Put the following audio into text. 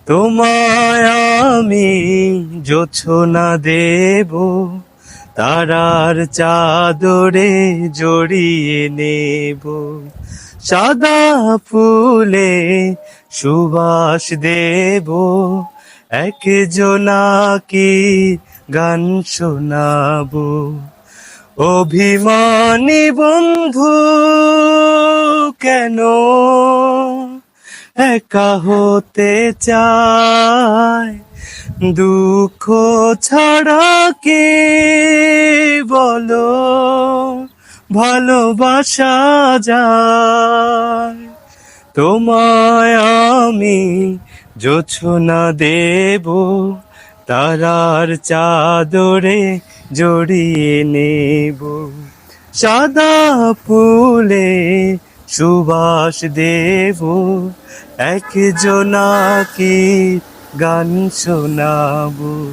তোমায় আমি জোছনা দেব, তারার চাদরে জড়িয়ে নেব। সাদা ফুলে সুবাস দেব, এক জোনাকি গান শোনাবো। অভিমানী বন্ধু কেন একা হতে চায়, দুঃখ ছাড়া কে বলো ভালোবাসা যায়। তোমায় আমি জোছনা দেব, তারার চাদরে জড়িয়ে নেব। সাদা ফুলে সুবাস দেব, এক জোনাকি গান শোনাবো।